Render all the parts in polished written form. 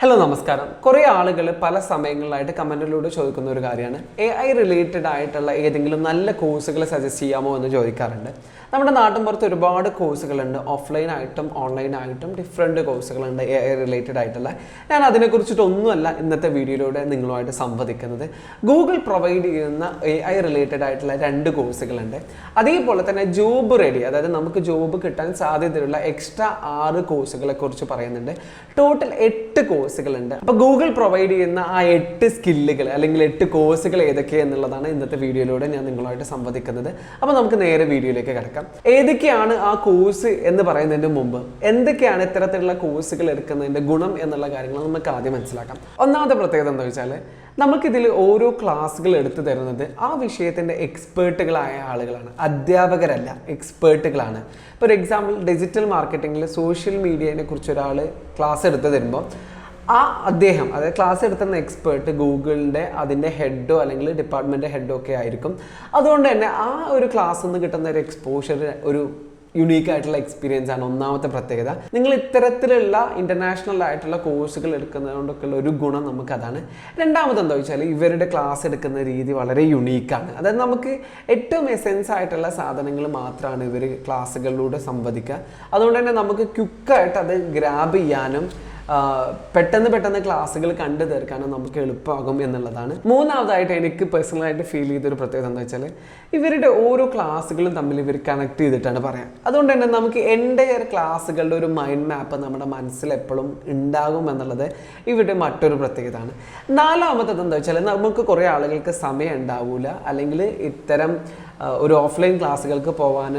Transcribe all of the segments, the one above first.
Hello നമസ്കാരം. കുറേ ആളുകൾ പല സമയങ്ങളിലായിട്ട് കമൻറ്റിലൂടെ ചോദിക്കുന്ന ഒരു കാര്യമാണ് AI റിലേറ്റഡ് ആയിട്ടുള്ള ഏതെങ്കിലും നല്ല കോഴ്സുകൾ സജസ്റ്റ് ചെയ്യാമോ എന്ന് ചോദിക്കാറുണ്ട്. നമ്മുടെ നാട്ടിൻപുറത്ത് ഒരുപാട് കോഴ്സുകളുണ്ട്, ഓഫ്ലൈനായിട്ടും ഓൺലൈനായിട്ടും ഡിഫറെൻറ്റ് കോഴ്സുകളുണ്ട് AI റിലേറ്റഡ് ആയിട്ടുള്ള. ഞാൻ അതിനെക്കുറിച്ചിട്ടൊന്നുമല്ല ഇന്നത്തെ വീഡിയോയിലൂടെ നിങ്ങളുമായിട്ട് സംവദിക്കുന്നത്. ഗൂഗിൾ പ്രൊവൈഡ് ചെയ്യുന്ന AI റിലേറ്റഡ് ആയിട്ടുള്ള 2 കോഴ്സുകളുണ്ട്. അതേപോലെ തന്നെ ജോബ് റെഡി, അതായത് നമുക്ക് ജോബ് കിട്ടാൻ സാധ്യതയുള്ള എക്സ്ട്രാ 6 കോഴ്സുകളെ കുറിച്ച് പറയുന്നുണ്ട്. ടോട്ടൽ 8 കോഴ്സുകളുണ്ട്. അപ്പോൾ ഗൂഗിൾ പ്രൊവൈഡ് ചെയ്യുന്ന ആ 8 സ്കില്ലുകൾ അല്ലെങ്കിൽ 8 കോഴ്സുകൾ ഏതൊക്കെയെന്നുള്ളതാണ് ഇന്നത്തെ വീഡിയോയിലൂടെ ഞാൻ നിങ്ങളുമായിട്ട് സംവദിക്കുന്നത്. അപ്പോൾ നമുക്ക് നേരെ വീഡിയോയിലേക്ക് കിടക്കാം. ഏതൊക്കെയാണ് ആ കോഴ്സ് എന്ന് പറയുന്നതിന് മുമ്പ് എന്തൊക്കെയാണ് ഇത്തരത്തിലുള്ള കോഴ്സുകൾ എടുക്കുന്നതിൻ്റെ ഗുണം എന്നുള്ള കാര്യങ്ങൾ നമുക്ക് ആദ്യം മനസ്സിലാക്കാം. ഒന്നാമത്തെ പ്രത്യേകത എന്താ വെച്ചാൽ, നമുക്കിതിൽ ഓരോ ക്ലാസ്സുകൾ എടുത്തു തരുന്നത് ആ വിഷയത്തിൻ്റെ എക്സ്പേർട്ടുകളായ ആളുകളാണ്, അധ്യാപകരല്ല, എക്സ്പേർട്ടുകളാണ്. ഇപ്പോൾ ഒരു എക്സാമ്പിൾ, ഡിജിറ്റൽ മാർക്കറ്റിങ്ങിൽ സോഷ്യൽ മീഡിയയെ കുറിച്ച് ഒരാൾ ക്ലാസ് എടുത്തു തരുമ്പോൾ ആ അദ്ദേഹം, അതായത് ക്ലാസ് എടുത്തുന്ന എക്സ്പേർട്ട് ഗൂഗിളിൻ്റെ അതിൻ്റെ ഹെഡോ അല്ലെങ്കിൽ ഡിപ്പാർട്ട്മെൻറ്റ് ഹെഡോ ഒക്കെ ആയിരിക്കും. അതുകൊണ്ട് തന്നെ ആ ഒരു ക്ലാസ്സിൽ നിന്ന് കിട്ടുന്ന ഒരു എക്സ്പോഷർ ഒരു യുണീക്ക് ആയിട്ടുള്ള എക്സ്പീരിയൻസ് ആണ് ഒന്നാമത്തെ പ്രത്യേകത. നിങ്ങൾ ഇത്തരത്തിലുള്ള ഇൻ്റർനാഷണൽ ആയിട്ടുള്ള കോഴ്സുകൾ എടുക്കുന്നതുകൊണ്ടൊക്കെയുള്ള ഒരു ഗുണം നമുക്കതാണ്. രണ്ടാമത് എന്താ വെച്ചാൽ, ഇവരുടെ ക്ലാസ് എടുക്കുന്ന രീതി വളരെ യുണീക്കാണ്. അതായത് നമുക്ക് ഏറ്റവും എസെൻസ് ആയിട്ടുള്ള സാധനങ്ങൾ മാത്രമാണ് ഇവർ ക്ലാസ്സുകളിലൂടെ സംവദിക്കുക. അതുകൊണ്ട് തന്നെ നമുക്ക് ക്വിക്കായിട്ട് അത് ഗ്രാബ് ചെയ്യാനും പെട്ടെന്ന് ക്ലാസ്സുകൾ കണ്ടു തീർക്കാനും നമുക്ക് എളുപ്പമാകും എന്നുള്ളതാണ്. മൂന്നാമതായിട്ട് എനിക്ക് പേഴ്സണലായിട്ട് ഫീൽ ചെയ്തൊരു പ്രത്യേകത എന്താ വെച്ചാൽ, ഇവരുടെ ഓരോ ക്ലാസ്സുകളും തമ്മിൽ ഇവർ കണക്ട് ചെയ്തിട്ടാണ് പറയാം. അതുകൊണ്ട് തന്നെ നമുക്ക് എൻ്റയർ ക്ലാസ്സുകളുടെ ഒരു മൈൻഡ് മാപ്പ് നമ്മുടെ മനസ്സിൽ എപ്പോഴും ഉണ്ടാകും എന്നുള്ളത് ഇവരുടെ മറ്റൊരു പ്രത്യേകതയാണ്. നാലാമത്തത് എന്താ വെച്ചാൽ, നമുക്ക് കുറേ ആളുകൾക്ക് സമയം ഉണ്ടാവില്ല, അല്ലെങ്കിൽ ഇത്തരം ഒരു ഓഫ്ലൈൻ ക്ലാസ്സുകൾക്ക് പോകാൻ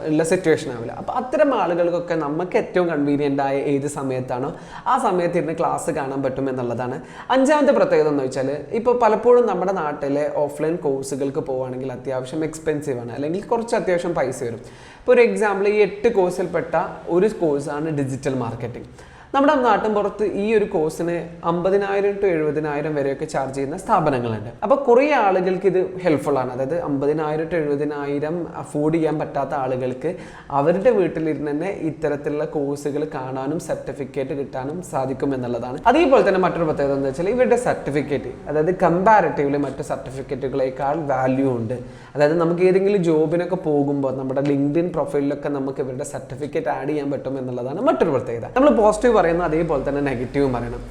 ഉള്ള സിറ്റുവേഷൻ ആവില്ല. അപ്പോൾ അത്തരം ആളുകൾക്കൊക്കെ നമുക്ക് ഏറ്റവും കൺവീനിയൻ്റ് ആയ ഏത് സമയത്താണോ ആ സമയത്ത് ഇരുന്ന് ക്ലാസ് കാണാൻ പറ്റും എന്നുള്ളതാണ്. അഞ്ചാമത്തെ പ്രത്യേകത എന്ന് വെച്ചാൽ, ഇപ്പോൾ പലപ്പോഴും നമ്മുടെ നാട്ടിലെ ഓഫ്ലൈൻ കോഴ്സുകൾക്ക് പോവുകയാണെങ്കിൽ അത്യാവശ്യം എക്സ്പെൻസീവ് ആണ്, അല്ലെങ്കിൽ കുറച്ച് അത്യാവശ്യം പൈസ വരും. ഇപ്പോൾ ഒരു എക്സാമ്പിൾ, ഈ 8 കോഴ്സിൽപ്പെട്ട ഒരു കോഴ്സാണ് ഡിജിറ്റൽ മാർക്കറ്റിംഗ്. നമ്മുടെ നാട്ടിൻ പുറത്ത് ഈ ഒരു കോഴ്സിന് 50,000 to 70,000 വരെയൊക്കെ ചാർജ് ചെയ്യുന്ന സ്ഥാപനങ്ങളുണ്ട്. അപ്പോൾ കുറേ ആളുകൾക്ക് ഇത് ഹെൽപ്ഫുൾ ആണ്. അതായത് 50,000 to 70,000 അഫോർഡ് ചെയ്യാൻ പറ്റാത്ത ആളുകൾക്ക് അവരുടെ വീട്ടിലിരുന്ന് തന്നെ ഇത്തരത്തിലുള്ള കോഴ്സുകൾ കാണാനും സർട്ടിഫിക്കറ്റ് കിട്ടാനും സാധിക്കും എന്നുള്ളതാണ്. അതേപോലെ തന്നെ മറ്റൊരു പ്രത്യേകത എന്താ വെച്ചാൽ, ഇവരുടെ സർട്ടിഫിക്കറ്റ്, അതായത് കമ്പാരിറ്റീവ്ലി മറ്റു സർട്ടിഫിക്കറ്റുകളേക്കാൾ വാല്യൂ ഉണ്ട്. അതായത് നമുക്ക് ഏതെങ്കിലും ജോബിനൊക്കെ പോകുമ്പോൾ നമ്മുടെ ലിങ്ക്ഡിൻ പ്രൊഫൈലിലൊക്കെ നമുക്ക് ഇവരുടെ സർട്ടിഫിക്കറ്റ് ആഡ് ചെയ്യാൻ പറ്റും എന്നുള്ളതാണ് മറ്റൊരു പ്രത്യേകത. നമ്മൾ പോസിറ്റീവ് പറയുന്ന അതേപോലെ തന്നെ നെഗറ്റീവും പറയണം.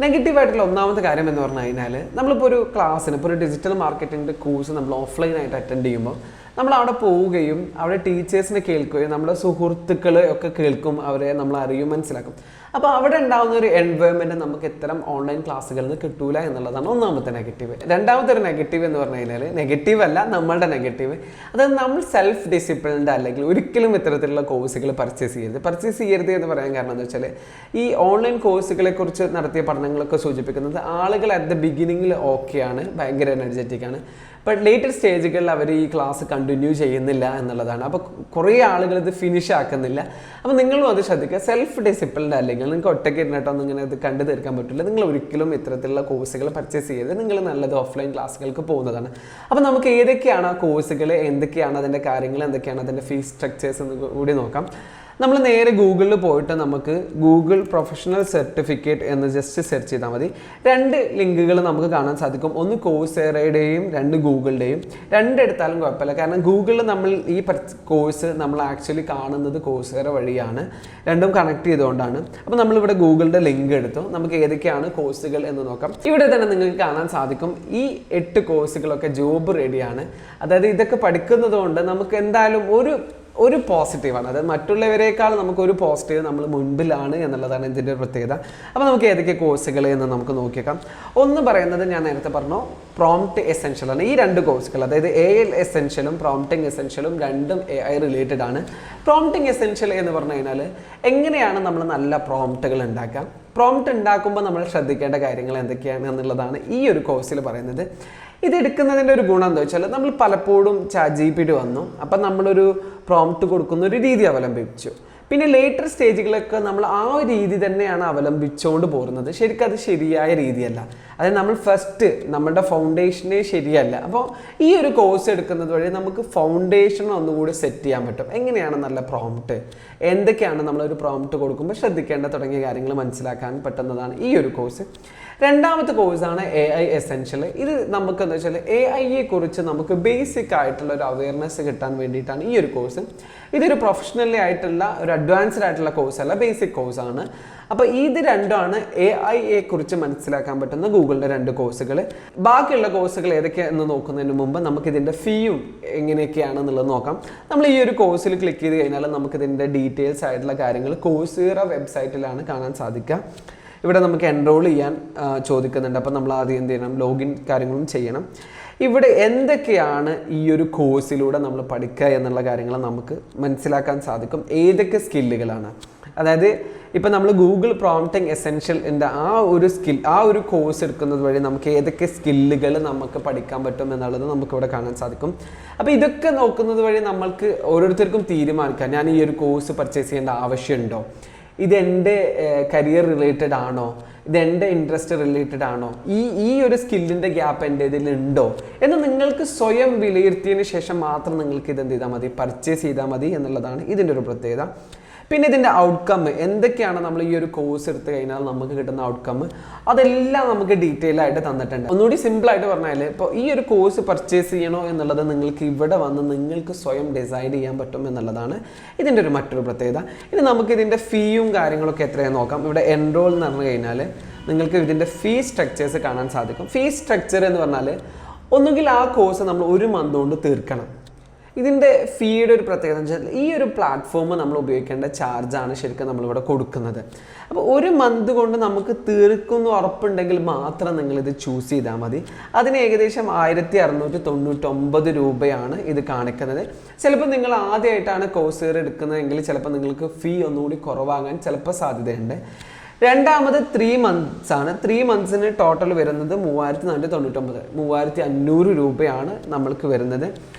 നെഗറ്റീവായിട്ടുള്ള ഒന്നാമത്തെ കാര്യം എന്ന് പറഞ്ഞു കഴിഞ്ഞാൽ, നമ്മളിപ്പോൾ ഒരു ക്ലാസ്സിന്, ഇപ്പോൾ ഒരു ഡിജിറ്റൽ മാർക്കറ്റിംഗിൻ്റെ കോഴ്സ് നമ്മൾ ഓഫ്ലൈനായിട്ട് അറ്റൻഡ് ചെയ്യുമ്പോൾ നമ്മൾ അവിടെ പോവുകയും അവിടെ ടീച്ചേഴ്സിനെ കേൾക്കുകയും നമ്മുടെ സുഹൃത്തുക്കളെ ഒക്കെ കേൾക്കും, അവരെ നമ്മൾ അറിയും, മനസ്സിലാക്കും. അപ്പോൾ അവിടെ ഉണ്ടാകുന്ന ഒരു എൻവയോൺമെൻറ്റ് നമുക്ക് ഇത്തരം ഓൺലൈൻ ക്ലാസ്സുകളിൽ നിന്ന് കിട്ടൂല എന്നുള്ളതാണ് ഒന്നാമത്തെ നെഗറ്റീവ്. രണ്ടാമത്തെ ഒരു നെഗറ്റീവ് എന്ന് പറഞ്ഞു കഴിഞ്ഞാൽ, നെഗറ്റീവ് അല്ല, നമ്മളുടെ നെഗറ്റീവ്, അതായത് നമ്മൾ സെൽഫ് ഡിസിപ്ലിൻഡ് അല്ലെങ്കിൽ ഒരിക്കലും ഇത്തരത്തിലുള്ള കോഴ്സുകൾ പർച്ചേസ് ചെയ്യരുത് എന്ന് പറയാൻ കാരണം എന്താ വെച്ചാൽ, ഈ ഓൺലൈൻ കോഴ്സുകളെ കുറിച്ച് നടത്തിയ പഠനങ്ങളൊക്കെ സൂചിപ്പിക്കുന്നത് ആളുകൾ അറ്റ് ദ ബിഗിനിങ്ങിൽ ഓക്കെയാണ്, ഭയങ്കര എനർജറ്റിക് ആണ്, ബട്ട് ലേറ്റർ സ്റ്റേജുകളിൽ അവർ ഈ ക്ലാസ് കണ്ടിന്യൂ ചെയ്യുന്നില്ല എന്നുള്ളതാണ്. അപ്പോൾ കുറേ ആളുകൾ ഇത് ഫിനിഷ് ആക്കുന്നില്ല. അപ്പോൾ നിങ്ങളും അത് ശ്രദ്ധിക്കുക. സെൽഫ് ഡിസിപ്ലിൻഡ് അല്ലെങ്കിൽ നിങ്ങൾക്ക് ഒറ്റയ്ക്ക് ഇരുന്നിട്ടൊന്നും ഇങ്ങനെ ഇത് കണ്ടു തീർക്കാൻ പറ്റില്ല. നിങ്ങൾ ഒരിക്കലും ഇത്തരത്തിലുള്ള കോഴ്സുകൾ പർച്ചേസ് ചെയ്ത് നിങ്ങൾ നല്ലത് ഓഫ്ലൈൻ ക്ലാസ്സുകൾക്ക് പോകുന്നതാണ്. അപ്പോൾ നമുക്ക് ഏതൊക്കെയാണ് ആ കോഴ്സുകൾ, എന്തൊക്കെയാണ് അതിൻ്റെ കാര്യങ്ങൾ, എന്തൊക്കെയാണ് അതിൻ്റെ ഫീസ് സ്ട്രക്ചേഴ്സ് എന്ന് കൂടി നോക്കാം. നമ്മൾ നേരെ ഗൂഗിളിൽ പോയിട്ട് നമുക്ക് ഗൂഗിൾ പ്രൊഫഷണൽ സർട്ടിഫിക്കറ്റ് എന്ന് ജസ്റ്റ് സെർച്ച് ചെയ്താൽ മതി. 2 ലിങ്കുകൾ നമുക്ക് കാണാൻ സാധിക്കും. ഒന്ന് കോഴ്സേറയുടെയും 2 ഗൂഗിളിൻ്റെയും. 2 എടുത്താലും കുഴപ്പമില്ല, കാരണം ഗൂഗിളിൽ നമ്മൾ ഈ കോഴ്സ് നമ്മൾ ആക്ച്വലി കാണുന്നത് കോഴ്സേറ വഴിയാണ്, രണ്ടും കണക്ട് ചെയ്തുകൊണ്ടാണ്. അപ്പോൾ നമ്മളിവിടെ ഗൂഗിളിൻ്റെ ലിങ്ക് എടുത്തു, നമുക്ക് ഏതൊക്കെയാണ് കോഴ്സുകൾ എന്ന് നോക്കാം. ഇവിടെ തന്നെ നിങ്ങൾക്ക് കാണാൻ സാധിക്കും ഈ 8 കോഴ്സുകളൊക്കെ ജോബ് റെഡിയാണ്. അതായത് ഇതൊക്കെ പഠിക്കുന്നത് കൊണ്ട് നമുക്ക് എന്തായാലും ഒരു പോസിറ്റീവാണ്, അതായത് മറ്റുള്ളവരെക്കാൾ നമുക്കൊരു പോസിറ്റീവ് നമ്മൾ മുൻപിലാണ് എന്നുള്ളതാണ് ഇതിൻ്റെ ഒരു പ്രത്യേകത. അപ്പോൾ നമുക്ക് ഏതൊക്കെ കോഴ്സുകൾ എന്ന് നമുക്ക് നോക്കിയേക്കാം. ഒന്ന് പറയുന്നത്, ഞാൻ നേരത്തെ പറഞ്ഞു, പ്രോംപ്റ്റ് എസെൻഷ്യലാണ്. ഈ 2 കോഴ്സുകൾ, അതായത് AI എസെൻഷ്യലും പ്രോംപ്റ്റിംഗ് എസെൻഷ്യലും, രണ്ടും AI റിലേറ്റഡ് ആണ്. പ്രോംപ്റ്റിംഗ് എസെൻഷ്യൽ എന്ന് പറഞ്ഞു കഴിഞ്ഞാൽ, എങ്ങനെയാണ് നമ്മൾ നല്ല പ്രോംപ്റ്റുകൾ ഉണ്ടാക്കുക, പ്രോംപ്റ്റ് ഉണ്ടാക്കുമ്പോൾ നമ്മൾ ശ്രദ്ധിക്കേണ്ട കാര്യങ്ങൾ എന്തൊക്കെയാണ് എന്നുള്ളതാണ് ഈ ഒരു കോഴ്സിൽ പറയുന്നത്. ഇത് എടുക്കുന്നതിൻ്റെ ഒരു ഗുണം എന്താ വെച്ചാൽ, നമ്മൾ പലപ്പോഴും ChatGPT വന്നു, അപ്പം നമ്മളൊരു പ്രോംപ്റ്റ് കൊടുക്കുന്ന ഒരു രീതി അവലംബിച്ചു. പിന്നെ ലേറ്റർ സ്റ്റേജുകളൊക്കെ നമ്മൾ ആ ഒരു രീതി തന്നെയാണ് അവലംബിച്ചുകൊണ്ട് പോരുന്നത്. ശരിക്കും അത് ശരിയായ രീതിയല്ല. അതായത് നമ്മൾ ഫസ്റ്റ് നമ്മുടെ ഫൗണ്ടേഷനെ ശരിയല്ല. അപ്പോൾ ഈ ഒരു കോഴ്സ് എടുക്കുന്നത് വഴി നമുക്ക് ഫൗണ്ടേഷൻ ഒന്നുകൂടി സെറ്റ് ചെയ്യാൻ പറ്റും. എങ്ങനെയാണ് നല്ല പ്രോംപ്റ്റ്, എന്തൊക്കെയാണ് നമ്മളൊരു പ്രോംപ്റ്റ് കൊടുക്കുമ്പോൾ ശ്രദ്ധിക്കേണ്ട തുടങ്ങിയ കാര്യങ്ങൾ മനസ്സിലാക്കാൻ പറ്റുന്നതാണ് ഈ ഒരു കോഴ്സ്. രണ്ടാമത്തെ കോഴ്സാണ് AI എസെൻഷ്യൽ. ഇത് നമുക്ക് എന്താ വെച്ചാൽ AI കുറിച്ച് നമുക്ക് ബേസിക് ആയിട്ടുള്ള ഒരു അവയർനെസ് കിട്ടാൻ വേണ്ടിയിട്ടാണ് ഈ ഒരു കോഴ്സ്. ഇതൊരു പ്രൊഫഷണലി ആയിട്ടുള്ള ഒരു അഡ്വാൻസ്ഡ് ആയിട്ടുള്ള കോഴ്സല്ല, ബേസിക് കോഴ്സാണ്. അപ്പോൾ ഇത് രണ്ടുമാണ് AI കുറിച്ച് മനസ്സിലാക്കാൻ പറ്റുന്ന ഗൂഗിളിൻ്റെ 2 കോഴ്സുകൾ. ബാക്കിയുള്ള കോഴ്സുകൾ ഏതൊക്കെയാണെന്ന് നോക്കുന്നതിന് മുമ്പ് നമുക്കിതിൻ്റെ ഫീയും എങ്ങനെയൊക്കെയാണെന്നുള്ളത് നോക്കാം. നമ്മൾ ഈ ഒരു കോഴ്സിൽ ക്ലിക്ക് ചെയ്ത് കഴിഞ്ഞാൽ നമുക്കിതിൻ്റെ ഡീറ്റെയിൽസ് ആയിട്ടുള്ള കാര്യങ്ങൾ കോഴ്സീറ വെബ്സൈറ്റിലാണ് കാണാൻ സാധിക്കുക. ഇവിടെ നമുക്ക് എൻറോൾ ചെയ്യാൻ ചോദിക്കുന്നുണ്ട്. അപ്പോൾ നമ്മൾ ആദ്യം എന്ത് ചെയ്യണം, ലോഗിൻ കാര്യങ്ങളും ചെയ്യണം. ഇവിടെ എന്തൊക്കെയാണ് ഈ ഒരു കോഴ്സിലൂടെ നമ്മൾ പഠിക്കുക എന്നുള്ള കാര്യങ്ങൾ നമുക്ക് മനസ്സിലാക്കാൻ സാധിക്കും. ഏതൊക്കെ സ്കില്ലുകളാണ്, അതായത് ഇപ്പം നമ്മൾ ഗൂഗിൾ പ്രോംപ്റ്റിംഗ് എസെൻഷ്യലിൻ്റെ ആ ഒരു കോഴ്സ് എടുക്കുന്നത് വഴി നമുക്ക് ഏതൊക്കെ സ്കില്ലുകൾ നമുക്ക് പഠിക്കാൻ പറ്റും എന്നുള്ളത് നമുക്കിവിടെ കാണാൻ സാധിക്കും. അപ്പോൾ ഇതൊക്കെ നോക്കുന്നത് വഴി നമ്മൾക്ക് ഓരോരുത്തർക്കും തീരുമാനിക്കാം, ഞാൻ ഈ ഒരു കോഴ്സ് പർച്ചേസ് ചെയ്യേണ്ട ആവശ്യമുണ്ടോ, ഇതെൻ്റെ കരിയർ റിലേറ്റഡ് ആണോ, ഇതെൻ്റെ ഇൻട്രസ്റ്റ് റിലേറ്റഡ് ആണോ, ഈ ഒരു സ്കില്ലിൻ്റെ ഗ്യാപ്പ് എൻ്റെ ഇതിലുണ്ടോ എന്ന് നിങ്ങൾക്ക് സ്വയം വിലയിരുത്തിയതിന് ശേഷം മാത്രം നിങ്ങൾക്ക് ഇതെന്ത് ചെയ്താൽ മതി, പർച്ചേസ് ചെയ്താൽ മതി എന്നുള്ളതാണ് ഇതിൻ്റെ ഒരു പ്രത്യേകത. പിന്നെ ഇതിൻ്റെ ഔട്ട്കം എന്തൊക്കെയാണ്, നമ്മൾ ഈ ഒരു കോഴ്സ് എടുത്തു കഴിഞ്ഞാൽ നമുക്ക് കിട്ടുന്ന ഔട്ട്കം, അതെല്ലാം നമുക്ക് ഡീറ്റെയിൽ ആയിട്ട് തന്നിട്ടുണ്ട്. ഒന്നുകൂടി സിമ്പിളായിട്ട് പറഞ്ഞാൽ, ഇപ്പോൾ ഈ ഒരു കോഴ്സ് പർച്ചേസ് ചെയ്യണോ എന്നുള്ളത് നിങ്ങൾക്ക് ഇവിടെ വന്ന് നിങ്ങൾക്ക് സ്വയം ഡിസൈഡ് ചെയ്യാൻ പറ്റും എന്നുള്ളതാണ് ഇതിൻ്റെ ഒരു മറ്റൊരു പ്രത്യേകത. ഇനി നമുക്ക് ഇതിൻ്റെ ഫീയും കാര്യങ്ങളൊക്കെ എത്രയാണെന്ന് നോക്കാം. ഇവിടെ എൻറോൾ എന്ന് പറഞ്ഞു കഴിഞ്ഞാൽ നിങ്ങൾക്ക് ഇതിൻ്റെ ഫീ സ്ട്രക്ചേഴ്സ് കാണാൻ സാധിക്കും. ഫീ സ്ട്രക്ചർ എന്ന് പറഞ്ഞാൽ ഒന്നുകിൽ ആ കോഴ്സ് നമ്മൾ 1 മന്ത് കൊണ്ട് തീർക്കണം. ഇതിൻ്റെ ഫീയുടെ ഒരു പ്രത്യേകത എന്ന് വെച്ചാൽ ഈ ഒരു പ്ലാറ്റ്ഫോം നമ്മൾ ഉപയോഗിക്കേണ്ട ചാർജാണ് ശരിക്കും നമ്മളിവിടെ കൊടുക്കുന്നത്. അപ്പോൾ 1 മന്ത് കൊണ്ട് നമുക്ക് തീർക്കുമെന്ന് ഉറപ്പുണ്ടെങ്കിൽ മാത്രം നിങ്ങളിത് ചൂസ് ചെയ്താൽ മതി. അതിന് ഏകദേശം 1699 രൂപയാണ് ഇത് കാണിക്കുന്നത്. ചിലപ്പോൾ നിങ്ങൾ ആദ്യമായിട്ടാണ് കോഴ്സ് എടുക്കുന്നതെങ്കിൽ ചിലപ്പോൾ നിങ്ങൾക്ക് ഫീ ഒന്നുകൂടി കുറവാകാൻ ചിലപ്പോൾ സാധ്യതയുണ്ട്. രണ്ടാമത് 3 മന്ത്സ് ആണ്. 3 മന്ത്സിന് ടോട്ടൽ വരുന്നത് 3499, 3500 രൂപയാണ് നമ്മൾക്ക് വരുന്നത്.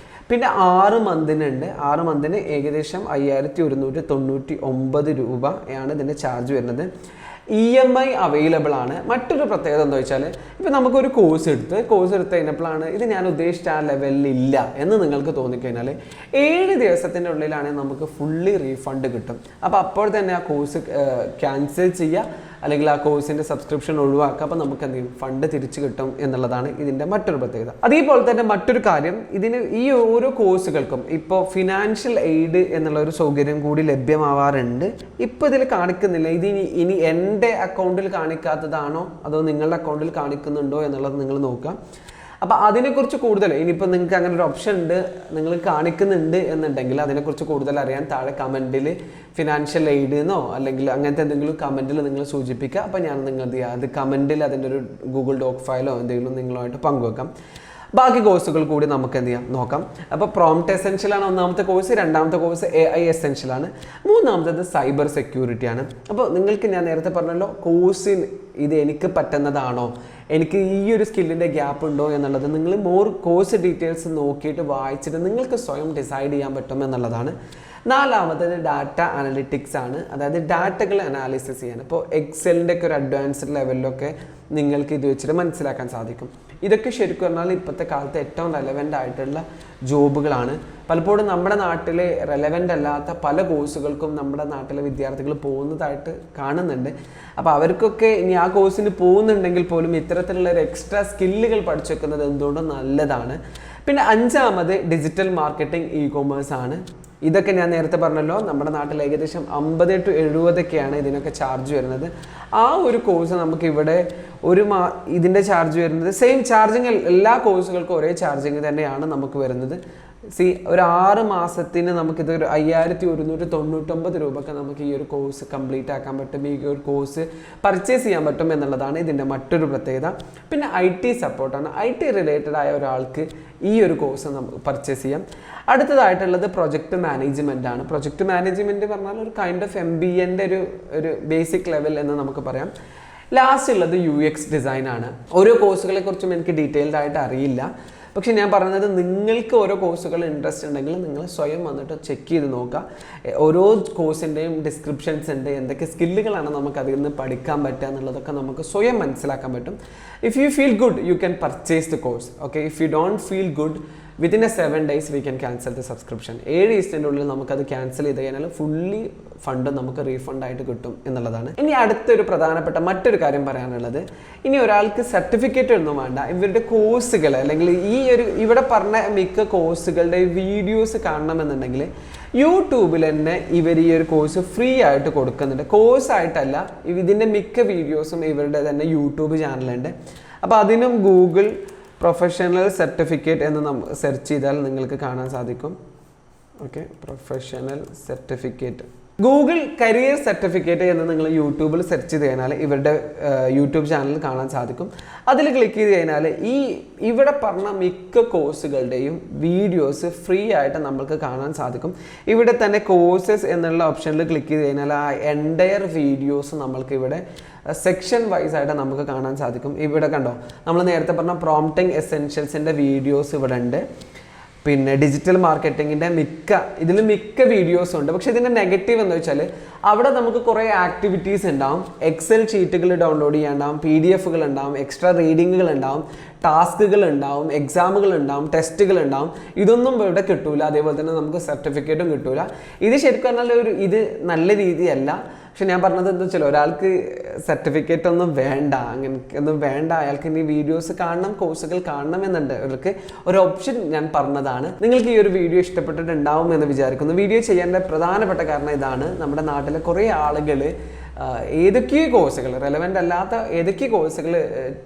പിന്നെ 6 മന്തിനുണ്ട്. 6 മന്തിന് ഏകദേശം 5199 രൂപയാണ് ഇതിൻ്റെ ചാർജ് വരുന്നത്. EMI അവൈലബിൾ ആണ്. മറ്റൊരു പ്രത്യേകത എന്താ വെച്ചാൽ, ഇപ്പം നമുക്കൊരു കോഴ്സ് എടുത്ത് കഴിഞ്ഞപ്പോഴാണ് ഇത് ഞാൻ ഉദ്ദേശിച്ച ആ ലെവലിൽ ഇല്ല എന്ന് നിങ്ങൾക്ക് തോന്നിക്കഴിഞ്ഞാൽ 7 ദിവസത്തിൻ്റെ ഉള്ളിലാണെങ്കിൽ നമുക്ക് ഫുള്ളി റീഫണ്ട് കിട്ടും. അപ്പോൾ തന്നെ ആ കോഴ്സ് ക്യാൻസൽ ചെയ്യുക, അല്ലെങ്കിൽ ആ കോഴ്സിൻ്റെ സബ്സ്ക്രിപ്ഷൻ ഒഴിവാക്കുക. അപ്പോൾ നമുക്ക് എന്ത് ചെയ്യും, ഫണ്ട് തിരിച്ചു കിട്ടും എന്നുള്ളതാണ് ഇതിൻ്റെ മറ്റൊരു പ്രത്യേകത. അതേപോലെ തന്നെ മറ്റൊരു കാര്യം, ഈ ഓരോ കോഴ്സുകൾക്കും ഇപ്പോൾ ഫിനാൻഷ്യൽ എയ്ഡ് എന്നുള്ള ഒരു സൗകര്യം കൂടി ലഭ്യമാവാറുണ്ട്. ഇപ്പോൾ ഇതിൽ കാണിക്കുന്നില്ല. ഇനി എൻ്റെ അക്കൗണ്ടിൽ കാണിക്കാത്തതാണോ അതോ നിങ്ങളുടെ അക്കൗണ്ടിൽ കാണിക്കുന്നുണ്ടോ എന്നുള്ളത് നിങ്ങൾ നോക്കുക. അപ്പോൾ അതിനെക്കുറിച്ച് കൂടുതൽ ഇനിയിപ്പോൾ നിങ്ങൾക്ക് അങ്ങനെ ഒരു ഓപ്ഷൻ ഉണ്ട്, നിങ്ങൾ കാണിക്കുന്നുണ്ട് എന്നുണ്ടെങ്കിൽ അതിനെക്കുറിച്ച് കൂടുതൽ അറിയാൻ താഴെ കമൻറ്റിൽ ഫിനാൻഷ്യൽ എയ്ഡ് എന്നോ അല്ലെങ്കിൽ അങ്ങനത്തെ എന്തെങ്കിലും കമൻറ്റിൽ നിങ്ങൾ സൂചിപ്പിക്കുക. അപ്പോൾ ഞാൻ നിങ്ങൾ എന്ത് ചെയ്യുക, അത് കമൻറ്റിൽ അതിൻ്റെ ഒരു ഗൂഗിൾ ഡോക് ഫയലോ എന്തെങ്കിലും നിങ്ങളുമായിട്ട് പങ്കുവെക്കാം. ബാക്കി കോഴ്സുകൾ കൂടി നമുക്ക് എന്ത് ചെയ്യാം നോക്കാം. അപ്പോൾ പ്രോംപ്റ്റ് എസെൻഷ്യലാണ് ഒന്നാമത്തെ കോഴ്സ്. രണ്ടാമത്തെ കോഴ്സ് AI എസെൻഷ്യലാണ്. മൂന്നാമത്തേത് സൈബർ സെക്യൂരിറ്റി ആണ്. അപ്പോൾ നിങ്ങൾക്ക് ഞാൻ നേരത്തെ പറഞ്ഞല്ലോ, കോഴ്സിന് ഇത് എനിക്ക് പറ്റുന്നതാണോ, എനിക്ക് ഈ ഒരു സ്കില്ലിൻ്റെ ഗ്യാപ്പ് ഉണ്ടോ എന്നുള്ളത് നിങ്ങൾ കോഴ്സ് ഡീറ്റെയിൽസ് നോക്കിയിട്ട് വായിച്ചിട്ട് നിങ്ങൾക്ക് സ്വയം ഡിസൈഡ് ചെയ്യാൻ പറ്റും എന്നുള്ളതാണ്. നാലാമത്തേത് ഡാറ്റ അനലിറ്റിക്സ് ആണ്. അതായത് ഡാറ്റകൾ അനാലിസിസ് ചെയ്യാൻ. ഇപ്പോൾ എക്സലിൻ്റെ ഒക്കെ ഒരു അഡ്വാൻസ്ഡ് ലെവലിലൊക്കെ നിങ്ങൾക്ക് ഇത് വെച്ചിട്ട് മനസ്സിലാക്കാൻ സാധിക്കും. ഇതൊക്കെ ശരിക്കും പറഞ്ഞാൽ ഇപ്പോഴത്തെ കാലത്ത് ഏറ്റവും റെലവൻ്റ് ആയിട്ടുള്ള ജോബുകളാണ്. പലപ്പോഴും നമ്മുടെ നാട്ടിൽ റെലവൻ്റ് അല്ലാത്ത പല കോഴ്സുകൾക്കും നമ്മുടെ നാട്ടിലെ വിദ്യാർത്ഥികൾ പോകുന്നതായിട്ട് കാണുന്നുണ്ട്. അപ്പോൾ അവർക്കൊക്കെ ഇനി ആ കോഴ്സിന് പോകുന്നുണ്ടെങ്കിൽ പോലും ഇത്തരത്തിലുള്ള ഒരു എക്സ്ട്രാ സ്കില്ലുകൾ പഠിച്ചു വെക്കുന്നത് എന്തുകൊണ്ടും നല്ലതാണ്. പിന്നെ അഞ്ചാമത് ഡിജിറ്റൽ മാർക്കറ്റിംഗ്, ഇ-കൊമേഴ്സ് ആണ്. ഇതൊക്കെ ഞാൻ നേരത്തെ പറഞ്ഞല്ലോ, നമ്മുടെ നാട്ടിൽ ഏകദേശം 50 to 70 ഇതിനൊക്കെ ചാർജ് വരുന്നത്. ആ ഒരു കോഴ്സ് നമുക്കിവിടെ ഇതിൻ്റെ ചാർജ് വരുന്നത് സെയിം ചാർജിങ്, എല്ലാ കോഴ്സുകൾക്കും ഒരേ ചാർജിങ് തന്നെയാണ് നമുക്ക് വരുന്നത്. ഒരു 6 മാസത്തിന് നമുക്കിത് ഒരു 5199 രൂപയ്ക്ക് നമുക്ക് ഈ ഒരു കോഴ്സ് കംപ്ലീറ്റ് ആക്കാൻ പറ്റും, ഈ ഒരു കോഴ്സ് പർച്ചേസ് ചെയ്യാൻ പറ്റും എന്നുള്ളതാണ് ഇതിൻ്റെ മറ്റൊരു പ്രത്യേകത. പിന്നെ IT സപ്പോർട്ടാണ്. IT റിലേറ്റഡ് ആയ ഒരാൾക്ക് ഈ ഒരു കോഴ്സ് നമുക്ക് പർച്ചേസ് ചെയ്യാം. അടുത്തതായിട്ടുള്ളത് പ്രൊജക്റ്റ് മാനേജ്മെൻ്റ് ആണ്. പ്രൊജക്റ്റ് മാനേജ്മെൻറ്റ് പറഞ്ഞാൽ ഒരു കൈൻഡ് ഓഫ് MBAൻ്റെ ഒരു ബേസിക് ലെവൽ എന്ന് നമുക്ക് പറയാം. ലാസ്റ്റ് ഉള്ളത് UX ഡിസൈൻ ആണ്. ഓരോ കോഴ്സുകളെ കുറിച്ചും എനിക്ക് ഡീറ്റെയിൽഡ് ആയിട്ട് അറിയില്ല. പക്ഷേ ഞാൻ പറഞ്ഞത് നിങ്ങൾക്ക് ഓരോ കോഴ്സുകൾ ഇൻട്രസ്റ്റ് ഉണ്ടെങ്കിൽ നിങ്ങൾ സ്വയം വന്നിട്ട് ചെക്ക് ചെയ്ത് നോക്കുക. ഓരോ കോഴ്സിൻ്റെയും ഡിസ്ക്രിപ്ഷൻസ് ഉണ്ട്, എന്തൊക്കെ സ്കില്ലുകളാണ് നമുക്ക് അതിൽ നിന്ന് പഠിക്കാൻ പറ്റുക എന്നുള്ളതൊക്കെ നമുക്ക് സ്വയം മനസ്സിലാക്കാൻ പറ്റും. If you feel good you can purchase the course. Okay, if you don't feel good within A 7 days we can cancel the subscription. 7 ദിവസത്തിൻ്റെ ഉള്ളിൽ നമുക്കത് ക്യാൻസൽ ചെയ്ത് കഴിഞ്ഞാൽ ഫുള്ളി ഫണ്ട് നമുക്ക് റീഫണ്ട് ആയിട്ട് കിട്ടും എന്നുള്ളതാണ്. ഇനി അടുത്തൊരു പ്രധാനപ്പെട്ട മറ്റൊരു കാര്യം പറയാനുള്ളത്, ഇനി ഒരാൾക്ക് സർട്ടിഫിക്കറ്റ് ഒന്നും വേണ്ട, ഇവരുടെ കോഴ്സുകൾ അല്ലെങ്കിൽ ഇവിടെ പറഞ്ഞ മിക്ക കോഴ്സുകളുടെ വീഡിയോസ് കാണണമെന്നുണ്ടെങ്കിൽ യൂട്യൂബിൽ തന്നെ ഇവർ ഈ ഒരു കോഴ്സ് ഫ്രീ ആയിട്ട് കൊടുക്കുന്നുണ്ട്. കോഴ്സായിട്ടല്ല, ഇതിൻ്റെ മിക്ക വീഡിയോസും ഇവരുടെ തന്നെ യൂട്യൂബ് ചാനലുണ്ട്. അപ്പോൾ അതിനും ഗൂഗിൾ പ്രൊഫഷണൽ സർട്ടിഫിക്കറ്റ് എന്ന് സെർച്ച് ചെയ്താൽ നിങ്ങൾക്ക് കാണാൻ സാധിക്കും. Okay, professional certificate, Google career certificate എന്ന് നിങ്ങൾ യൂട്യൂബിൽ സെർച്ച് ചെയ്ത് കഴിഞ്ഞാൽ ഇവരുടെ യൂട്യൂബ് ചാനൽ കാണാൻ സാധിക്കും. അതിൽ ക്ലിക്ക് ചെയ്ത് കഴിഞ്ഞാൽ ഇവിടെ പറഞ്ഞ മിക്ക കോഴ്സുകളുടെയും വീഡിയോസ് ഫ്രീ ആയിട്ട് നമുക്ക് കാണാൻ സാധിക്കും. ഇവിടെ തന്നെ കോഴ്സസ് എന്നുള്ള ഓപ്ഷനിൽ ക്ലിക്ക് ചെയ്ത് കഴിഞ്ഞാൽ ആ എൻറ്റയർ വീഡിയോസ് നമ്മൾക്ക് ഇവിടെ സെക്ഷൻ വൈസ് ആയിട്ട് നമുക്ക് കാണാൻ സാധിക്കും. ഇവിടെ കണ്ടോ, നമ്മൾ നേരത്തെ പറഞ്ഞ പ്രോംപ്റ്റിംഗ് എസെൻഷ്യൽസിൻ്റെ വീഡിയോസ് ഇവിടെ ഉണ്ട്. പിന്നെ ഡിജിറ്റൽ മാർക്കറ്റിങ്ങിൻ്റെ മിക്ക വീഡിയോസും ഉണ്ട്. പക്ഷേ ഇതിൻ്റെ നെഗറ്റീവ് എന്ന് വെച്ചാൽ അവിടെ നമുക്ക് കുറേ ആക്ടിവിറ്റീസ് ഉണ്ടാവും, എക്സൽ ഷീറ്റുകൾ ഡൗൺലോഡ് ചെയ്യാനുണ്ടാവും, PDF-കൾ ഉണ്ടാവും, എക്സ്ട്രാ റീഡിങ്ങുകൾ ഉണ്ടാവും, ടാസ്കുകൾ ഉണ്ടാവും, എക്സാമുകൾ ഉണ്ടാവും, ടെസ്റ്റുകൾ ഉണ്ടാവും. ഇതൊന്നും ഇവിടെ കിട്ടൂല. അതേപോലെ തന്നെ നമുക്ക് സർട്ടിഫിക്കറ്റും കിട്ടൂല. ഇത് ശരിക്കും പറഞ്ഞാൽ ഇത് നല്ല രീതിയല്ല. പക്ഷെ ഞാൻ പറഞ്ഞത് എന്താ വെച്ചാൽ ഒരാൾക്ക് സർട്ടിഫിക്കറ്റ് ഒന്നും വേണ്ട, അങ്ങനെ ഒന്നും വേണ്ട, അയാൾക്ക് ഇനി വീഡിയോസ് കാണണം, കോഴ്സുകൾ കാണണം എന്നുണ്ട് അവർക്ക് ഒരു ഓപ്ഷൻ ഞാൻ പറഞ്ഞതാണ്. നിങ്ങൾക്ക് ഈ ഒരു വീഡിയോ ഇഷ്ടപ്പെട്ടിട്ടുണ്ടാവും എന്ന് വിചാരിക്കുന്നു. വീഡിയോ ചെയ്യേണ്ട പ്രധാനപ്പെട്ട കാരണം ഇതാണ്, നമ്മുടെ നാട്ടിലെ കുറേ ആളുകൾ ഏതൊക്കെ കോഴ്സുകൾ റെലവൻ്റ് അല്ലാത്ത ഏതൊക്കെ കോഴ്സുകൾ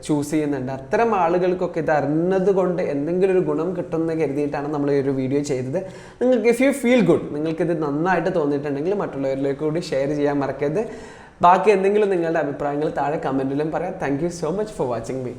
ചൂസ് ചെയ്യുന്നുണ്ട്. അത്തരം ആളുകൾക്കൊക്കെ ഇത് അറിഞ്ഞത് കൊണ്ട് എന്തെങ്കിലും ഒരു ഗുണം കിട്ടുമെന്ന് കരുതിയിട്ടാണ് നമ്മൾ ഈ ഒരു വീഡിയോ ചെയ്തത്. നിങ്ങൾക്ക് ഇഫ് യു ഫീൽ ഗുഡ്, നിങ്ങൾക്കിത് നന്നായിട്ട് തോന്നിയിട്ടുണ്ടെങ്കിൽ മറ്റുള്ളവരിലേക്ക് കൂടി ഷെയർ ചെയ്യാൻ മറക്കരുത്. ബാക്കി എന്തെങ്കിലും നിങ്ങളുടെ അഭിപ്രായങ്ങൾ താഴെ കമൻറ്റിലും പറയാം. Thank you so much for watching me.